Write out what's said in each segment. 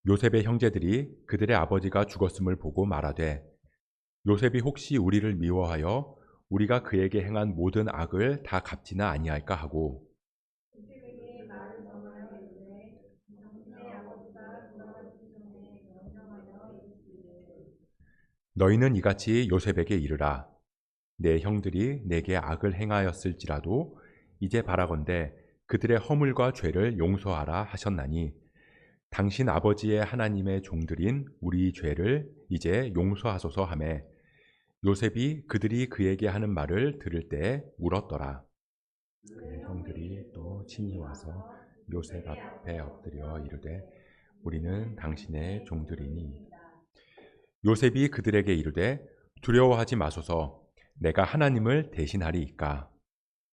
요셉의 형제들이 그들의 아버지가 죽었음을 보고 말하되 요셉이 혹시 우리를 미워하여 우리가 그에게 행한 모든 악을 다 갚지나 아니할까 하고 그들에게 말을 전하여 이르되 당신의 아버지가 돌아가시기 전에 명령하여 이르시기를 너희는 이같이 요셉에게 이르라. 내 형들이 내게 악을 행하였을지라도 이제 바라건대 그들의 허물과 죄를 용서하라 하셨나니 당신 아버지의 하나님의 종들인 우리 죄를 이제 용서하소서 하매 요셉이 그들이 그에게 하는 말을 들을 때 울었더라. 그의 형들이 또 친히 와서 요셉 앞에 엎드려 이르되 우리는 당신의 종들이니 요셉이 그들에게 이르되 두려워하지 마소서 내가 하나님을 대신하리이까.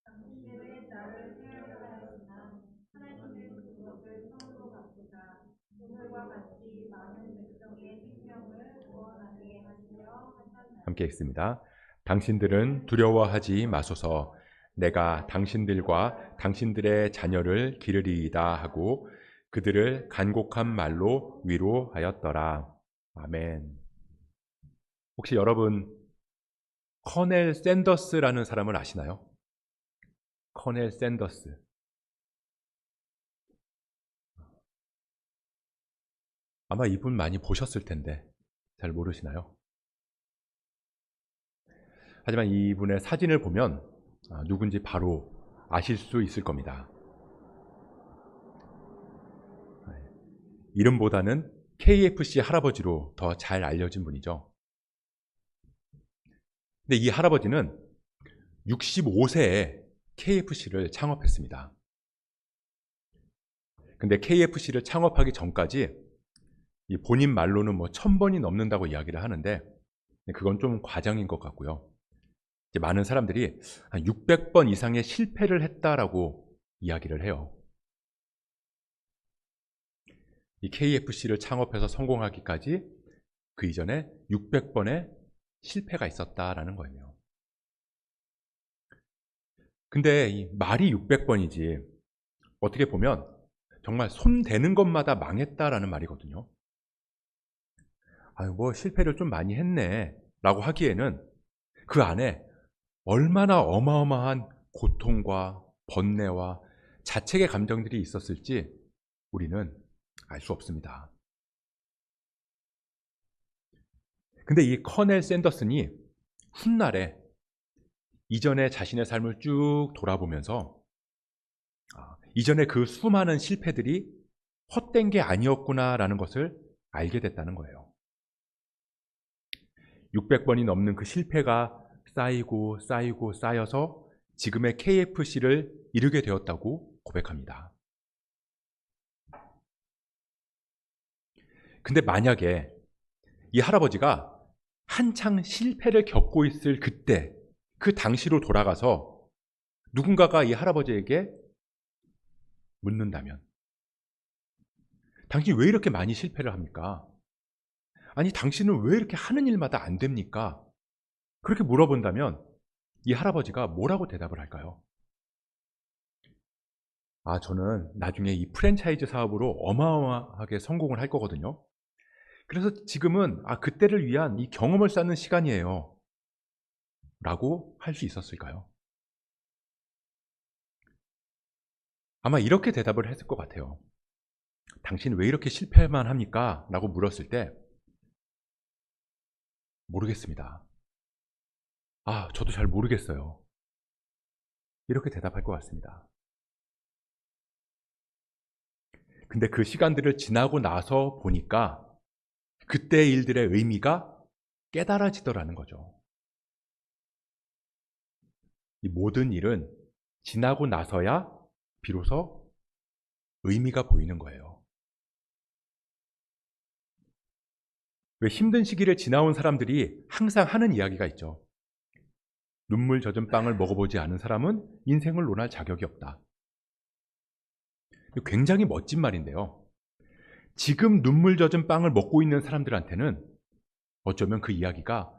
당신들은 나를 해하려 하였으나 하나님은 그것을 선으로 갚으사 오늘과 같이 많은 백성의 생명을 구원하게 하시려 함께 하셨나니 읽습니다. 당신들은 두려워하지 마소서 내가 당신들과 당신들의 자녀를 기르리이다 하고 그들을 간곡한 말로 위로하였더라. 아멘. 혹시 여러분 커넬 샌더스라는 사람을 아시나요? 커넬 샌더스. 아마 이분 많이 보셨을 텐데 잘 모르시나요? 하지만 이분의 사진을 보면 누군지 바로 아실 수 있을 겁니다. 이름보다는 KFC 할아버지로 더 잘 알려진 분이죠. 근데 이 할아버지는 65세에 KFC를 창업했습니다. 근데 KFC를 창업하기 전까지 이 본인 말로는 뭐 1000번이 넘는다고 이야기를 하는데 그건 좀 과장인 것 같고요. 이제 많은 사람들이 한 600번 이상의 실패를 했다라고 이야기를 해요. 이 KFC를 창업해서 성공하기까지 그 이전에 600번의 실패가 있었다라는 거예요. 근데 이 말이 600번이지 어떻게 보면 정말 손 대는 것마다 망했다라는 말이거든요. 아유, 뭐 실패를 좀 많이 했네 라고 하기에는 그 안에 얼마나 어마어마한 고통과 번뇌와 자책의 감정들이 있었을지 우리는 알 수 없습니다. 근데 이 커넬 샌더슨이 훗날에 이전에 자신의 삶을 쭉 돌아보면서 이전에 그 수많은 실패들이 헛된 게 아니었구나라는 것을 알게 됐다는 거예요. 600번이 넘는 그 실패가 쌓이고 쌓이고 쌓여서 지금의 KFC를 이루게 되었다고 고백합니다. 근데 만약에 이 할아버지가 한창 실패를 겪고 있을 그때, 그 당시로 돌아가서 누군가가 이 할아버지에게 묻는다면, 당신이 왜 이렇게 많이 실패를 합니까? 아니, 당신은 왜 이렇게 하는 일마다 안 됩니까? 그렇게 물어본다면 이 할아버지가 뭐라고 대답을 할까요? 저는 나중에 이 프랜차이즈 사업으로 어마어마하게 성공을 할 거거든요. 그래서 지금은 그때를 위한 이 경험을 쌓는 시간이에요. 라고 할 수 있었을까요? 아마 이렇게 대답을 했을 것 같아요. 당신 왜 이렇게 실패만 합니까? 라고 물었을 때 모르겠습니다. 저도 잘 모르겠어요. 이렇게 대답할 것 같습니다. 근데 그 시간들을 지나고 나서 보니까 그때의 일들의 의미가 깨달아지더라는 거죠. 이 모든 일은 지나고 나서야 비로소 의미가 보이는 거예요. 왜 힘든 시기를 지나온 사람들이 항상 하는 이야기가 있죠. 눈물 젖은 빵을 먹어보지 않은 사람은 인생을 논할 자격이 없다. 굉장히 멋진 말인데요. 지금 눈물 젖은 빵을 먹고 있는 사람들한테는 어쩌면 그 이야기가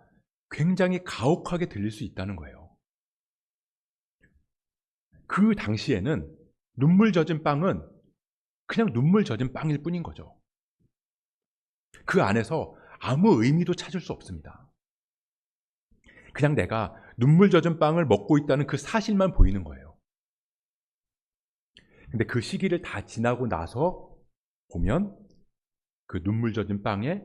굉장히 가혹하게 들릴 수 있다는 거예요. 그 당시에는 눈물 젖은 빵은 그냥 눈물 젖은 빵일 뿐인 거죠. 그 안에서 아무 의미도 찾을 수 없습니다. 그냥 내가 눈물 젖은 빵을 먹고 있다는 그 사실만 보이는 거예요. 근데 그 시기를 다 지나고 나서 보면 그 눈물 젖은 빵에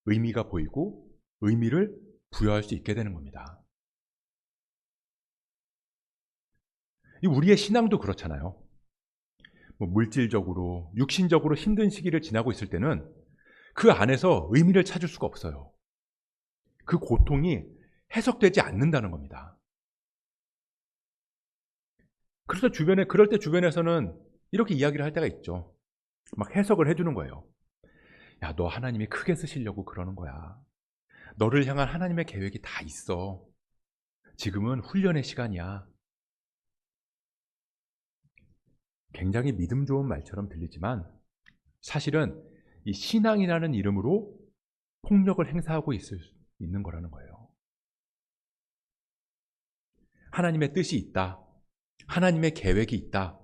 의미가 보이고 의미를 부여할 수 있게 되는 겁니다. 우리의 신앙도 그렇잖아요. 물질적으로, 육신적으로 힘든 시기를 지나고 있을 때는 그 안에서 의미를 찾을 수가 없어요. 그 고통이 해석되지 않는다는 겁니다. 그래서 그럴 때 주변에서는 이렇게 이야기를 할 때가 있죠. 막 해석을 해주는 거예요. 야, 너 하나님이 크게 쓰시려고 그러는 거야. 너를 향한 하나님의 계획이 다 있어. 지금은 훈련의 시간이야. 굉장히 믿음 좋은 말처럼 들리지만 사실은 이 신앙이라는 이름으로 폭력을 행사하고 있는 거라는 거예요. 하나님의 뜻이 있다. 하나님의 계획이 있다.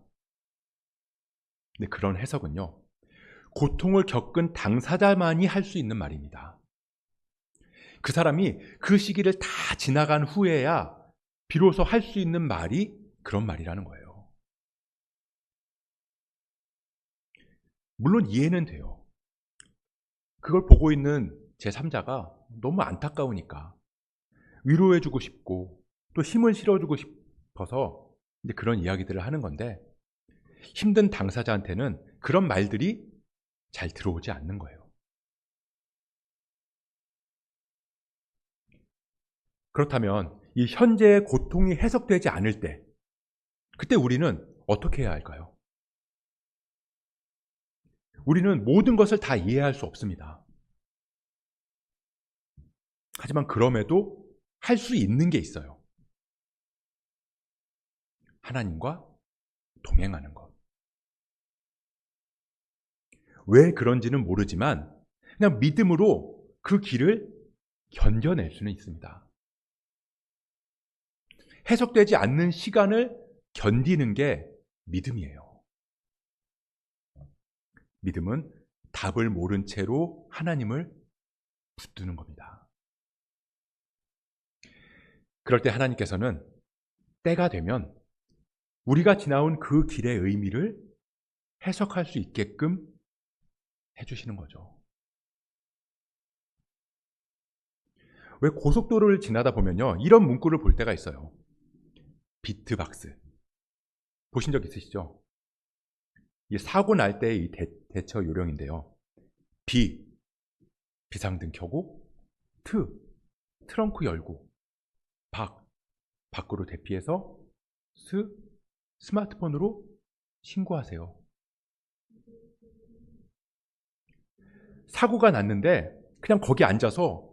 근데 그런 해석은요, 고통을 겪은 당사자만이 할 수 있는 말입니다. 그 사람이 그 시기를 다 지나간 후에야 비로소 할 수 있는 말이 그런 말이라는 거예요. 물론 이해는 돼요. 그걸 보고 있는 제3자가 너무 안타까우니까 위로해주고 싶고 또 힘을 실어주고 싶어서 이제 그런 이야기들을 하는 건데, 힘든 당사자한테는 그런 말들이 잘 들어오지 않는 거예요. 그렇다면 이 현재의 고통이 해석되지 않을 때, 그때 우리는 어떻게 해야 할까요? 우리는 모든 것을 다 이해할 수 없습니다. 하지만 그럼에도 할 수 있는 게 있어요. 하나님과 동행하는 것. 왜 그런지는 모르지만 그냥 믿음으로 그 길을 견뎌낼 수는 있습니다. 해석되지 않는 시간을 견디는 게 믿음이에요. 믿음은 답을 모른 채로 하나님을 붙드는 겁니다. 그럴 때 하나님께서는 때가 되면 우리가 지나온 그 길의 의미를 해석할 수 있게끔 해주시는 거죠. 왜 고속도로를 지나다 보면요, 이런 문구를 볼 때가 있어요. 비트박스. 보신 적 있으시죠? 이 사고 날 때의 이 대처 요령인데요. 비, 비상등 켜고, 트렁크 열고, 밖으로 대피해서, 스마트폰으로 신고하세요. 사고가 났는데 그냥 거기 앉아서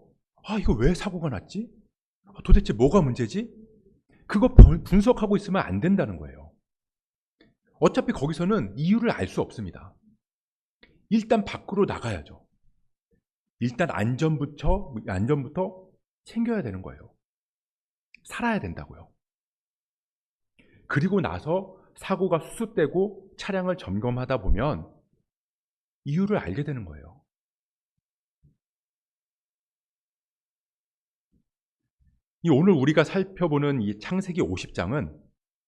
이거 왜 사고가 났지? 도대체 뭐가 문제지? 그거 분석하고 있으면 안 된다는 거예요. 어차피 거기서는 이유를 알 수 없습니다. 일단 밖으로 나가야죠. 일단 안전부터 챙겨야 되는 거예요. 살아야 된다고요. 그리고 나서 사고가 수습되고 차량을 점검하다 보면 이유를 알게 되는 거예요. 오늘 우리가 살펴보는 이 창세기 50장은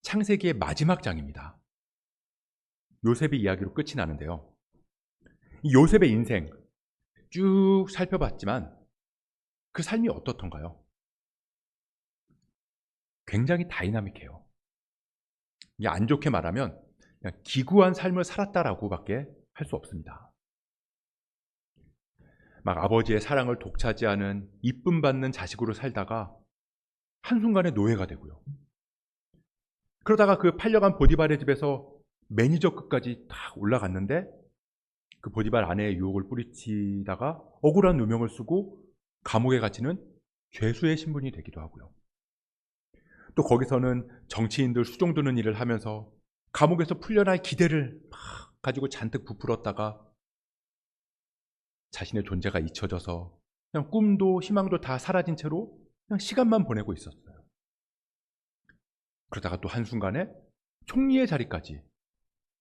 창세기의 마지막 장입니다. 요셉의 이야기로 끝이 나는데요. 이 요셉의 인생 쭉 살펴봤지만 그 삶이 어떻던가요? 굉장히 다이나믹해요. 안 좋게 말하면 그냥 기구한 삶을 살았다라고밖에 할 수 없습니다. 막 아버지의 사랑을 독차지하는 이쁨 받는 자식으로 살다가 한순간에 노예가 되고요. 그러다가 그 팔려간 보디발의 집에서 매니저급까지 딱 올라갔는데 그 보디발 아내의 유혹을 뿌리치다가 억울한 누명을 쓰고 감옥에 갇히는 죄수의 신분이 되기도 하고요. 또 거기서는 정치인들 수종 드는 일을 하면서 감옥에서 풀려날 기대를 막 가지고 잔뜩 부풀었다가 자신의 존재가 잊혀져서 그냥 꿈도 희망도 다 사라진 채로 그냥 시간만 보내고 있었어요. 그러다가 또 한순간에 총리의 자리까지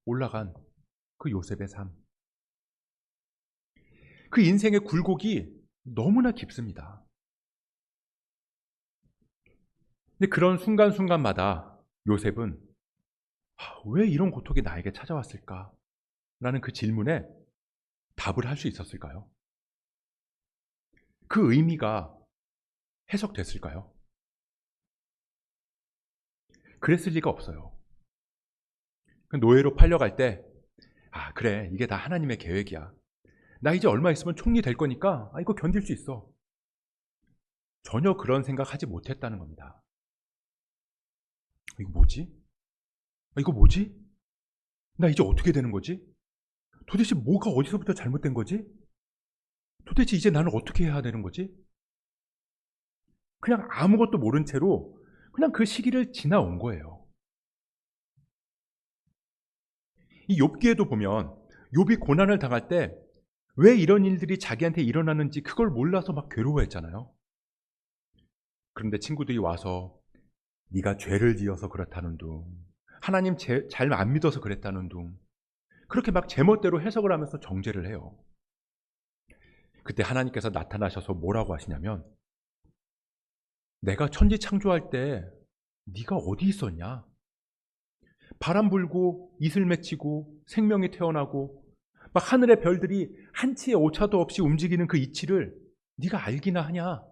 올라간 그 요셉의 삶. 그 인생의 굴곡이 너무나 깊습니다. 근데 그런 순간순간마다 요셉은 왜 이런 고통이 나에게 찾아왔을까? 라는 그 질문에 답을 할 수 있었을까요? 그 의미가 해석됐을까요? 그랬을 리가 없어요. 노예로 팔려갈 때, 그래, 이게 다 하나님의 계획이야. 나 이제 얼마 있으면 총리 될 거니까, 이거 견딜 수 있어. 전혀 그런 생각하지 못했다는 겁니다. 이거 뭐지? 이거 뭐지? 나 이제 어떻게 되는 거지? 도대체 뭐가 어디서부터 잘못된 거지? 도대체 이제 나는 어떻게 해야 되는 거지? 그냥 아무것도 모른 채로 그냥 그 시기를 지나온 거예요. 이 욥기에도 보면 욥이 고난을 당할 때 왜 이런 일들이 자기한테 일어나는지 그걸 몰라서 막 괴로워했잖아요. 그런데 친구들이 와서 네가 죄를 지어서 그렇다는 둥, 하나님 잘 안 믿어서 그랬다는 둥, 그렇게 막 제멋대로 해석을 하면서 정죄를 해요. 그때 하나님께서 나타나셔서 뭐라고 하시냐면, 내가 천지 창조할 때 네가 어디 있었냐? 바람 불고 이슬 맺히고 생명이 태어나고 막 하늘의 별들이 한치의 오차도 없이 움직이는 그 이치를 네가 알기나 하냐?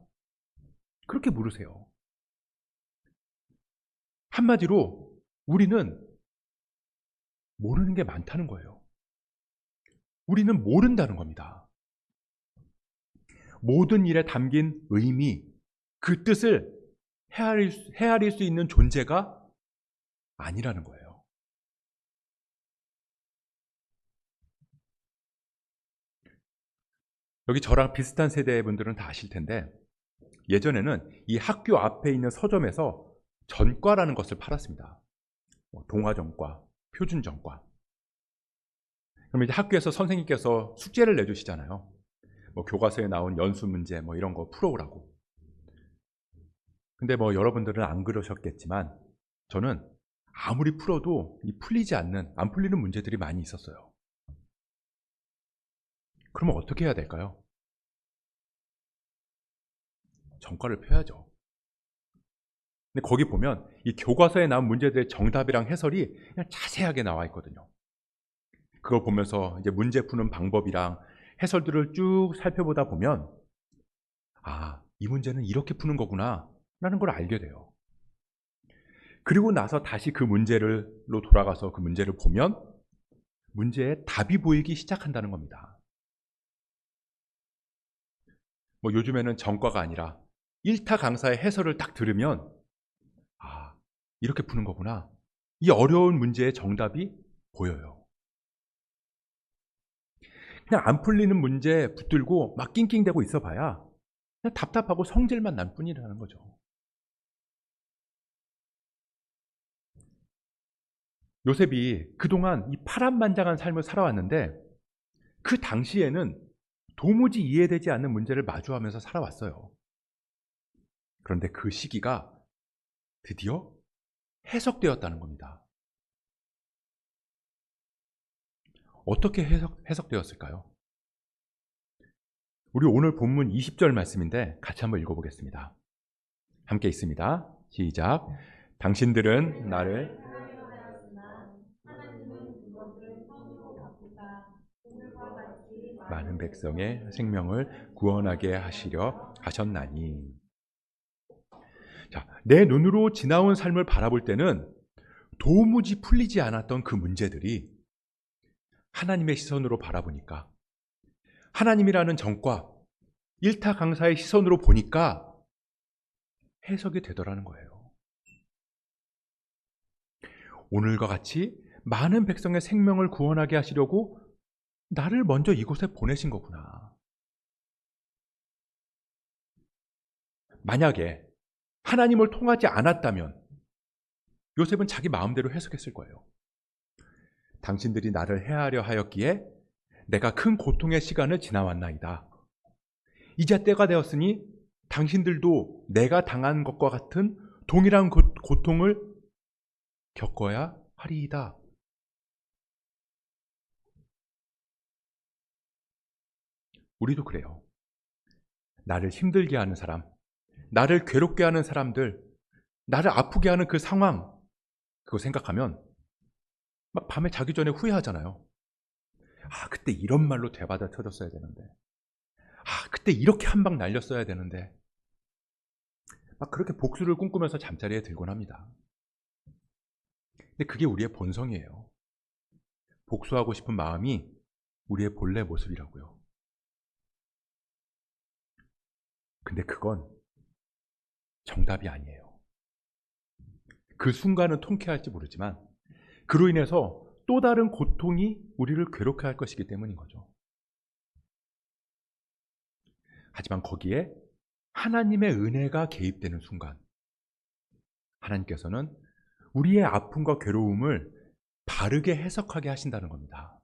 그렇게 물으세요. 한마디로 우리는 모르는 게 많다는 거예요. 우리는 모른다는 겁니다. 모든 일에 담긴 의미, 그 뜻을 헤아릴 수 있는 존재가 아니라는 거예요. 여기 저랑 비슷한 세대의 분들은 다 아실 텐데, 예전에는 이 학교 앞에 있는 서점에서 전과라는 것을 팔았습니다. 동화전과, 표준전과. 그럼 이제 학교에서 선생님께서 숙제를 내주시잖아요. 교과서에 나온 연수 문제 이런 거 풀어오라고. 근데 여러분들은 안 그러셨겠지만 저는 아무리 풀어도 안 풀리는 문제들이 많이 있었어요. 그러면 어떻게 해야 될까요? 전과를 펴야죠. 근데 거기 보면 이 교과서에 나온 문제들의 정답이랑 해설이 그냥 자세하게 나와 있거든요. 그걸 보면서 이제 문제 푸는 방법이랑 해설들을 쭉 살펴보다 보면 이 문제는 이렇게 푸는 거구나 라는 걸 알게 돼요. 그리고 나서 다시 그 문제로 돌아가서 그 문제를 보면 문제에 답이 보이기 시작한다는 겁니다. 요즘에는 전과가 아니라 1타 강사의 해설을 딱 들으면 이렇게 푸는 거구나. 이 어려운 문제의 정답이 보여요. 그냥 안 풀리는 문제 붙들고 막 낑낑대고 있어 봐야 그냥 답답하고 성질만 날 뿐이라는 거죠. 요셉이 그동안 이 파란만장한 삶을 살아왔는데 그 당시에는 도무지 이해되지 않는 문제를 마주하면서 살아왔어요. 그런데 그 시기가 드디어 해석되었다는 겁니다. 어떻게 해석되었을까요? 우리 오늘 본문 20절 말씀인데 같이 한번 읽어보겠습니다. 함께 있습니다. 시작. 당신들은 나를 많은 백성의 생명을 구원하게 하시려 하셨나니. 자, 내 눈으로 지나온 삶을 바라볼 때는 도무지 풀리지 않았던 그 문제들이 하나님의 시선으로 바라보니까, 하나님이라는 정과 1타 강사의 시선으로 보니까 해석이 되더라는 거예요. 오늘과 같이 많은 백성의 생명을 구원하게 하시려고 나를 먼저 이곳에 보내신 거구나. 만약에 하나님을 통하지 않았다면 요셉은 자기 마음대로 해석했을 거예요. 당신들이 나를 해하려 하였기에 내가 큰 고통의 시간을 지나왔나이다. 이제 때가 되었으니 당신들도 내가 당한 것과 같은 동일한 고통을 겪어야 하리이다. 우리도 그래요. 나를 힘들게 하는 사람, 나를 괴롭게 하는 사람들, 나를 아프게 하는 그 상황, 그거 생각하면 막 밤에 자기 전에 후회하잖아요. 아, 그때 이런 말로 되받아 쳐줬어야 되는데. 아, 그때 이렇게 한 방 날렸어야 되는데. 막 그렇게 복수를 꿈꾸면서 잠자리에 들곤 합니다. 근데 그게 우리의 본성이에요. 복수하고 싶은 마음이 우리의 본래 모습이라고요. 근데 그건 정답이 아니에요. 그 순간은 통쾌할지 모르지만 그로 인해서 또 다른 고통이 우리를 괴롭게 할 것이기 때문인 거죠. 하지만 거기에 하나님의 은혜가 개입되는 순간 하나님께서는 우리의 아픔과 괴로움을 바르게 해석하게 하신다는 겁니다.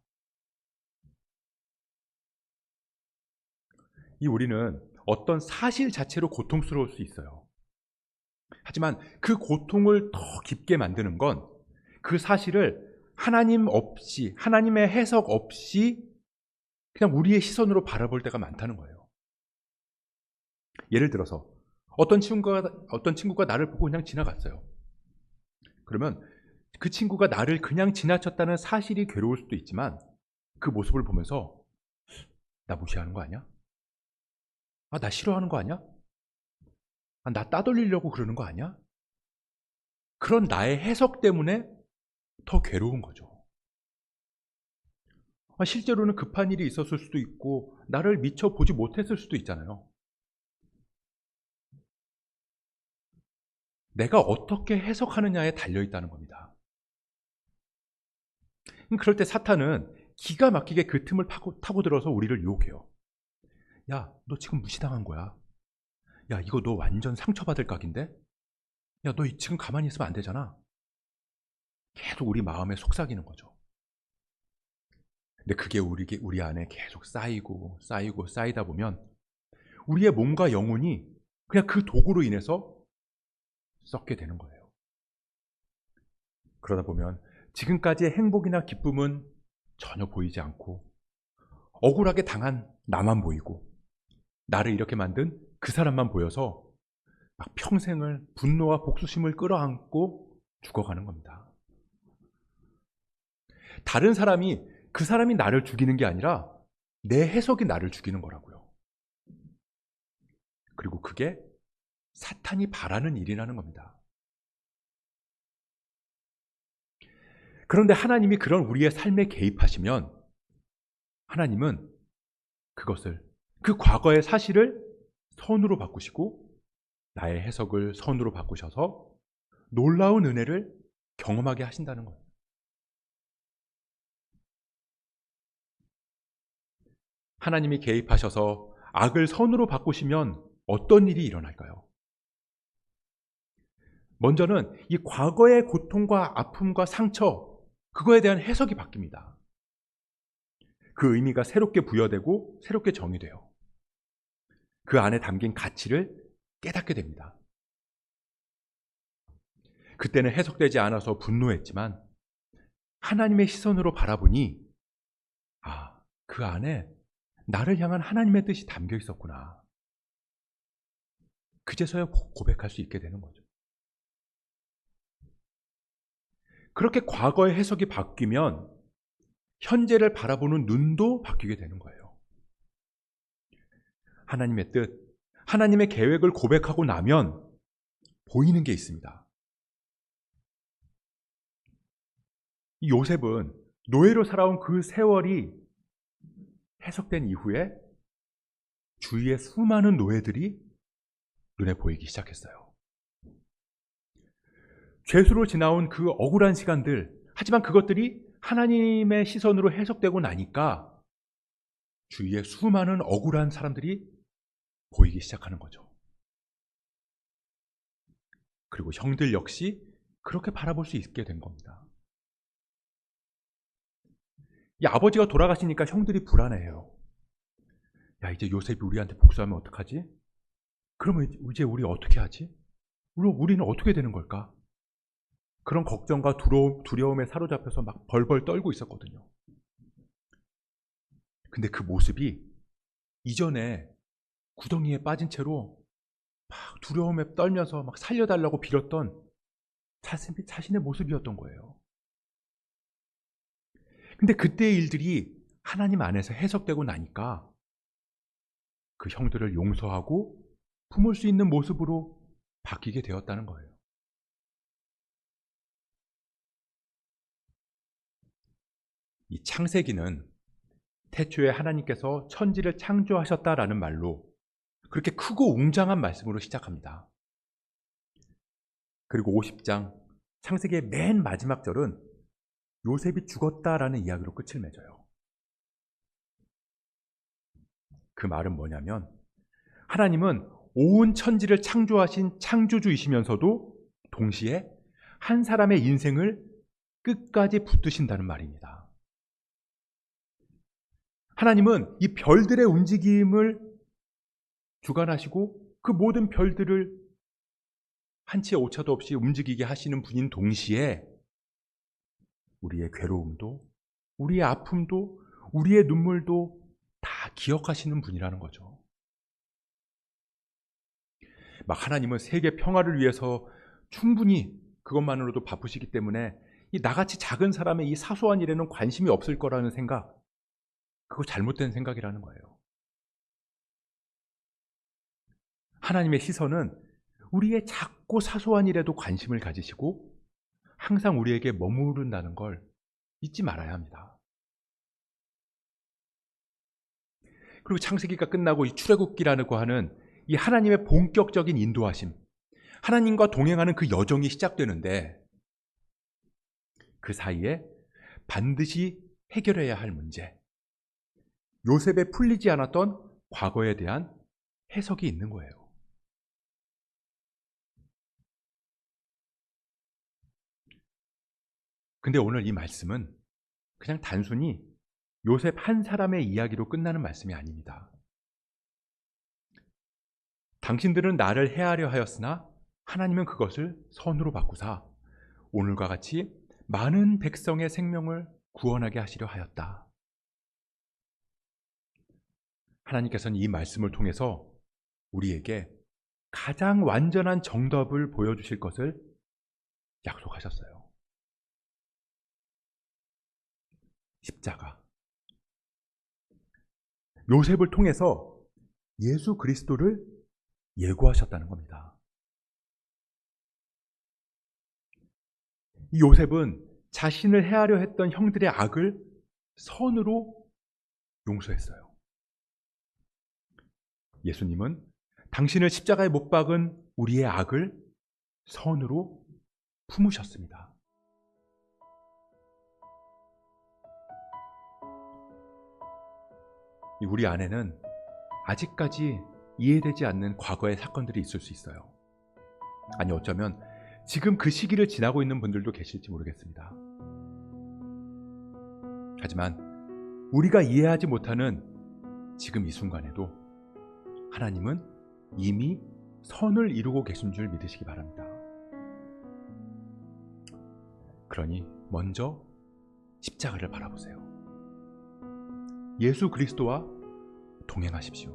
이 우리는 어떤 사실 자체로 고통스러울 수 있어요. 하지만 그 고통을 더 깊게 만드는 건 그 사실을 하나님 없이, 하나님의 해석 없이 그냥 우리의 시선으로 바라볼 때가 많다는 거예요. 예를 들어서 어떤 친구가 나를 보고 그냥 지나갔어요. 그러면 그 친구가 나를 그냥 지나쳤다는 사실이 괴로울 수도 있지만 그 모습을 보면서 나 무시하는 거 아니야? 아, 나 싫어하는 거 아니야? 아, 나 따돌리려고 그러는 거 아니야? 그런 나의 해석 때문에 더 괴로운 거죠. 아, 실제로는 급한 일이 있었을 수도 있고 나를 미처 보지 못했을 수도 있잖아요. 내가 어떻게 해석하느냐에 달려있다는 겁니다. 그럴 때 사탄은 기가 막히게 그 틈을 타고 들어서 우리를 유혹해요. 야, 너 지금 무시당한 거야. 야, 이거 너 완전 상처받을 각인데? 야, 너 지금 가만히 있으면 안 되잖아. 계속 우리 마음에 속삭이는 거죠. 근데 그게 우리 안에 계속 쌓이고 쌓이다 보면 우리의 몸과 영혼이 그냥 그 도구로 인해서 썩게 되는 거예요. 그러다 보면 지금까지의 행복이나 기쁨은 전혀 보이지 않고 억울하게 당한 나만 보이고 나를 이렇게 만든 그 사람만 보여서 막 평생을 분노와 복수심을 끌어안고 죽어가는 겁니다. 다른 사람이 그 사람이 나를 죽이는 게 아니라 내 해석이 나를 죽이는 거라고요. 그리고 그게 사탄이 바라는 일이라는 겁니다. 그런데 하나님이 그런 우리의 삶에 개입하시면 하나님은 그 과거의 사실을 선으로 바꾸시고 나의 해석을 선으로 바꾸셔서 놀라운 은혜를 경험하게 하신다는 거예요. 하나님이 개입하셔서 악을 선으로 바꾸시면 어떤 일이 일어날까요? 먼저는 이 과거의 고통과 아픔과 상처, 그거에 대한 해석이 바뀝니다. 그 의미가 새롭게 부여되고 새롭게 정의돼요. 그 안에 담긴 가치를 깨닫게 됩니다. 그때는 해석되지 않아서 분노했지만 하나님의 시선으로 바라보니 아, 그 안에 나를 향한 하나님의 뜻이 담겨 있었구나. 그제서야 고백할 수 있게 되는 거죠. 그렇게 과거의 해석이 바뀌면 현재를 바라보는 눈도 바뀌게 되는 거예요. 하나님의 뜻, 하나님의 계획을 고백하고 나면 보이는 게 있습니다. 이 요셉은 노예로 살아온 그 세월이 해석된 이후에 주위의 수많은 노예들이 눈에 보이기 시작했어요. 죄수로 지나온 그 억울한 시간들, 하지만 그것들이 하나님의 시선으로 해석되고 나니까 주위에 수많은 억울한 사람들이 보이기 시작하는 거죠. 그리고 형들 역시 그렇게 바라볼 수 있게 된 겁니다. 이 아버지가 돌아가시니까 형들이 불안해해요. 야, 이제 요셉이 우리한테 복수하면 어떡하지? 그러면 이제 우리 어떻게 하지? 우리는 어떻게 되는 걸까? 그런 걱정과 두려움에 사로잡혀서 막 벌벌 떨고 있었거든요. 근데 그 모습이 이전에 구덩이에 빠진 채로 막 두려움에 떨면서 막 살려달라고 빌었던 자신의 모습이었던 거예요. 근데 그때의 일들이 하나님 안에서 해석되고 나니까 그 형들을 용서하고 품을 수 있는 모습으로 바뀌게 되었다는 거예요. 이 창세기는 태초에 하나님께서 천지를 창조하셨다라는 말로 그렇게 크고 웅장한 말씀으로 시작합니다. 그리고 50장 창세기의 맨 마지막 절은 요셉이 죽었다라는 이야기로 끝을 맺어요. 그 말은 뭐냐면 하나님은 온 천지를 창조하신 창조주이시면서도 동시에 한 사람의 인생을 끝까지 붙드신다는 말입니다. 하나님은 이 별들의 움직임을 주관하시고 그 모든 별들을 한치의 오차도 없이 움직이게 하시는 분인 동시에 우리의 괴로움도, 우리의 아픔도, 우리의 눈물도 다 기억하시는 분이라는 거죠. 막 하나님은 세계 평화를 위해서 충분히 그것만으로도 바쁘시기 때문에 이 나같이 작은 사람의 이 사소한 일에는 관심이 없을 거라는 생각, 그거 잘못된 생각이라는 거예요. 하나님의 시선은 우리의 작고 사소한 일에도 관심을 가지시고 항상 우리에게 머무른다는 걸 잊지 말아야 합니다. 그리고 창세기가 끝나고 이 출애굽기라고 하는 이 하나님의 본격적인 인도하심, 하나님과 동행하는 그 여정이 시작되는데 그 사이에 반드시 해결해야 할 문제, 요셉에 풀리지 않았던 과거에 대한 해석이 있는 거예요. 근데 오늘 이 말씀은 그냥 단순히 요셉 한 사람의 이야기로 끝나는 말씀이 아닙니다. 당신들은 나를 해하려 하였으나 하나님은 그것을 선으로 바꾸사 오늘과 같이 많은 백성의 생명을 구원하게 하시려 하였다. 하나님께서는 이 말씀을 통해서 우리에게 가장 완전한 정답을 보여주실 것을 약속하셨어요. 십자가. 요셉을 통해서 예수 그리스도를 예고하셨다는 겁니다. 이 요셉은 자신을 해하려 했던 형들의 악을 선으로 용서했어요. 예수님은 당신을 십자가에 못 박은 우리의 악을 선으로 품으셨습니다. 우리 안에는 아직까지 이해되지 않는 과거의 사건들이 있을 수 있어요. 아니 어쩌면 지금 그 시기를 지나고 있는 분들도 계실지 모르겠습니다. 하지만 우리가 이해하지 못하는 지금 이 순간에도 하나님은 이미 선을 이루고 계신 줄 믿으시기 바랍니다. 그러니 먼저 십자가를 바라보세요. 예수 그리스도와 동행하십시오.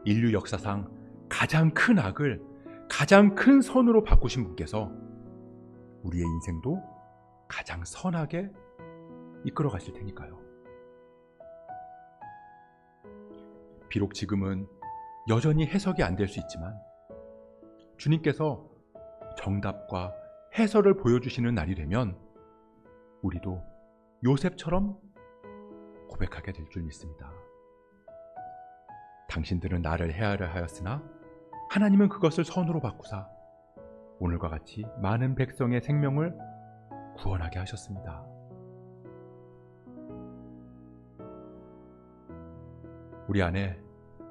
인류 역사상 가장 큰 악을 가장 큰 선으로 바꾸신 분께서 우리의 인생도 가장 선하게 이끌어 가실 테니까요. 비록 지금은 여전히 해석이 안 될 수 있지만 주님께서 정답과 해설을 보여주시는 날이 되면 우리도 요셉처럼 고백하게 될 줄 믿습니다. 당신들은 나를 해하려 하였으나 하나님은 그것을 선으로 바꾸사 오늘과 같이 많은 백성의 생명을 구원하게 하셨습니다. 우리 안에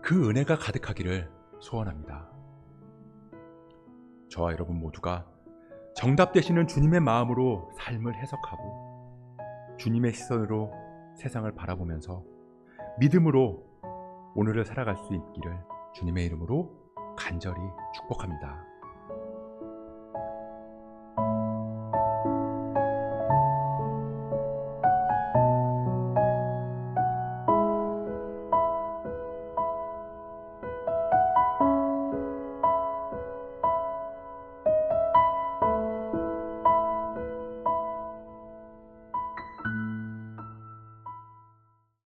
그 은혜가 가득하기를 소원합니다. 저와 여러분 모두가 정답 되시는 주님의 마음으로 삶을 해석하고 주님의 시선으로 세상을 바라보면서 믿음으로 오늘을 살아갈 수 있기를 주님의 이름으로 간절히 축복합니다.